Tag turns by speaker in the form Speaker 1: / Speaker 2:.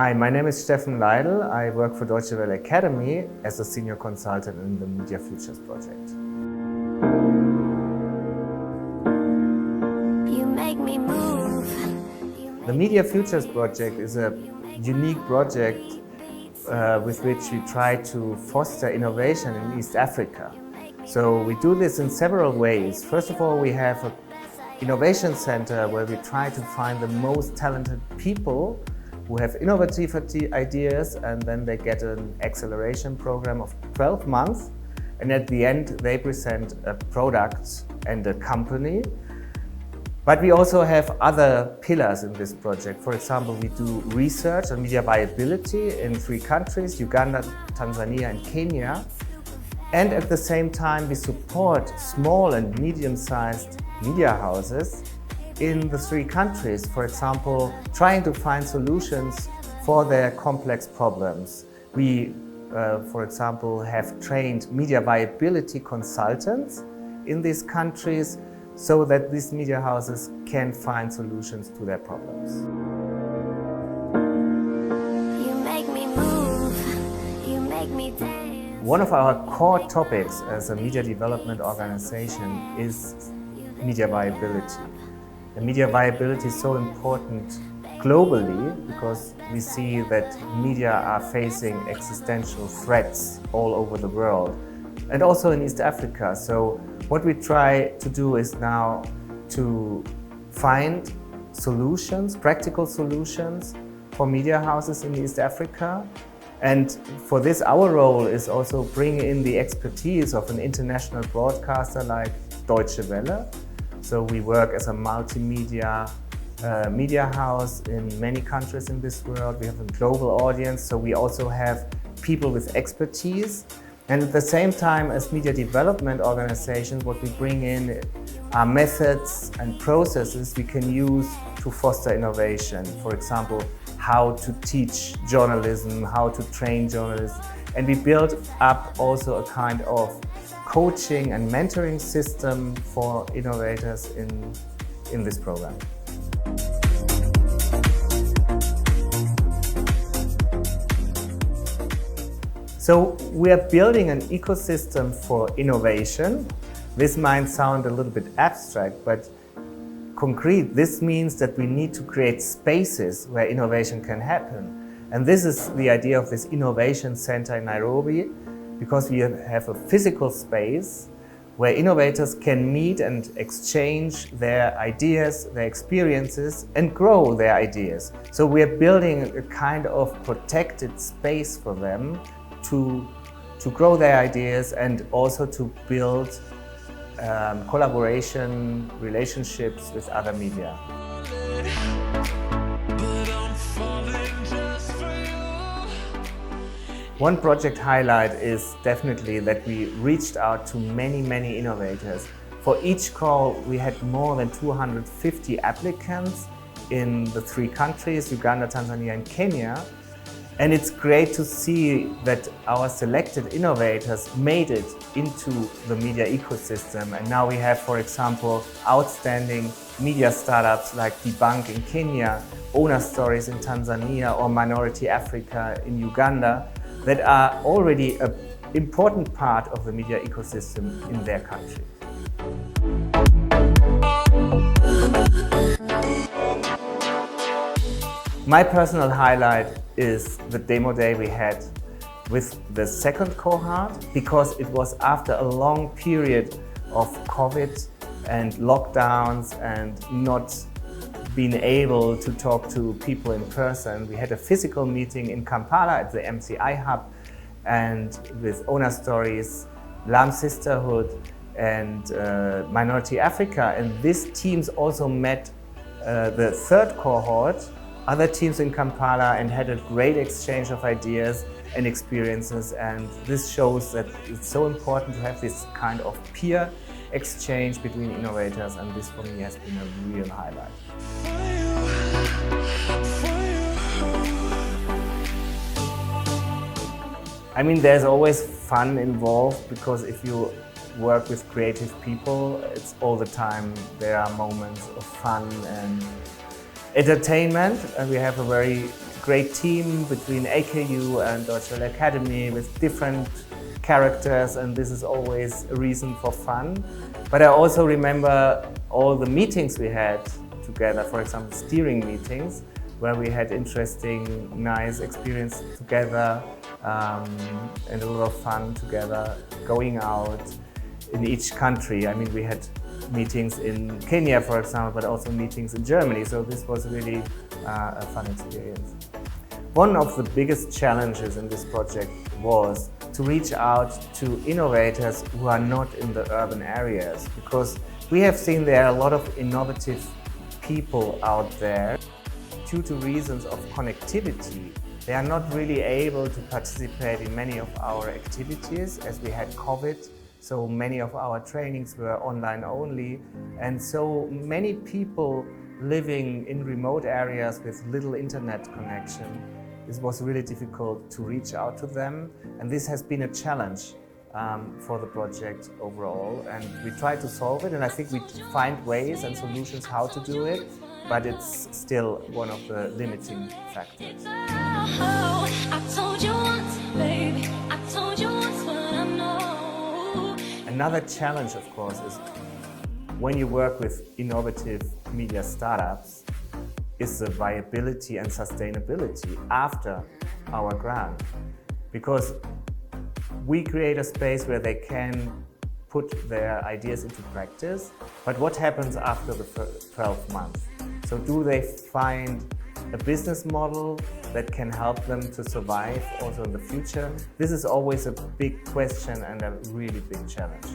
Speaker 1: Hi, my name is Steffen Leidel. I work for Deutsche Welle Academy as a senior consultant in the Media Futures project.
Speaker 2: You make me move.
Speaker 1: The Media Futures project is a unique project with which we try to foster innovation in East Africa. So we do this in several ways. First of all, we have an innovation center where we try to find the most talented people who have innovative ideas, and then they get an acceleration program of 12 months. And at the end, they present a product and a company. But we also have other pillars in this project. For example, we do research on media viability in 3 countries, Uganda, Tanzania, and Kenya. And at the same time, we support small and medium-sized media houses in the 3 countries, for example, trying to find solutions for their complex problems. We, for example, have trained media viability consultants in these countries so that these media houses can find solutions to their problems.
Speaker 2: You make me move. You make me dance.
Speaker 1: One of our core topics as a media development organization is media viability. And media viability is so important globally because we see that media are facing existential threats all over the world and also in East Africa. So what we try to do is now to find solutions, practical solutions for media houses in East Africa. And for this, our role is also bring in the expertise of an international broadcaster like Deutsche Welle. So we work as a multimedia media house in many countries in this world. We have a global audience, so we also have people with expertise. And at the same time, as media development organizations, what we bring in are methods and processes we can use to foster innovation. For example, how to teach journalism, how to train journalists. And we build up also a kind of coaching and mentoring system for innovators in this program. So we are building an ecosystem for innovation. This might sound a little bit abstract, but concrete. This means that we need to create spaces where innovation can happen. And this is the idea of this innovation center in Nairobi, because we have a physical space where innovators can meet and exchange their ideas, their experiences, and grow their ideas. So we are building a kind of protected space for them to grow their ideas and also to build collaboration, relationships with other media. One project highlight is definitely that we reached out to many innovators. For each call, we had more than 250 applicants in the 3 countries, Uganda, Tanzania, and Kenya. And it's great to see that our selected innovators made it into the media ecosystem. And now we have, for example, outstanding media startups like Debunk in Kenya, Owner Stories in Tanzania, or Minority Africa in Uganda, that are already an important part of the media ecosystem in their country. My personal highlight is the demo day we had with the second cohort, because it was after a long period of COVID and lockdowns and not being able to talk to people in person. We had a physical meeting in Kampala at the MCI Hub, and with Owner Stories, Lam Sisterhood, and Minority Africa. And these teams also met the third cohort, other teams in Kampala, and had a great exchange of ideas and experiences. And this shows that it's so important to have this kind of peer exchange between innovators, and this for me has been a real highlight. I mean, there's always fun involved, because if you work with creative people, it's all the time there are moments of fun and entertainment, and we have a very great team between AKU and Deutsche Welle Academy with different characters, and this is always a reason for fun. But I also remember all the meetings we had together, for example, steering meetings, where we had interesting, nice experience together and a lot of fun together, going out in each country. I mean, we had meetings in Kenya, for example, but also meetings in Germany, so this was really a fun experience. One of the biggest challenges in this project was to reach out to innovators who are not in the urban areas, because we have seen there are a lot of innovative people out there. Due to reasons of connectivity, they are not really able to participate in many of our activities as we had COVID. So many of our trainings were online only, and so many people living in remote areas with little internet connection, it was really difficult to reach out to them, and this has been a challenge for the project overall, and we try to solve it, and I think we find ways and solutions how to do it, but it's still one of the limiting factors. Another challenge, of course, is when you work with innovative media startups, is the viability and sustainability after our grant. Because we create a space where they can put their ideas into practice, but what happens after the 12 months? So do they find a business model that can help them to survive also in the future? This is always a big question and a really big challenge.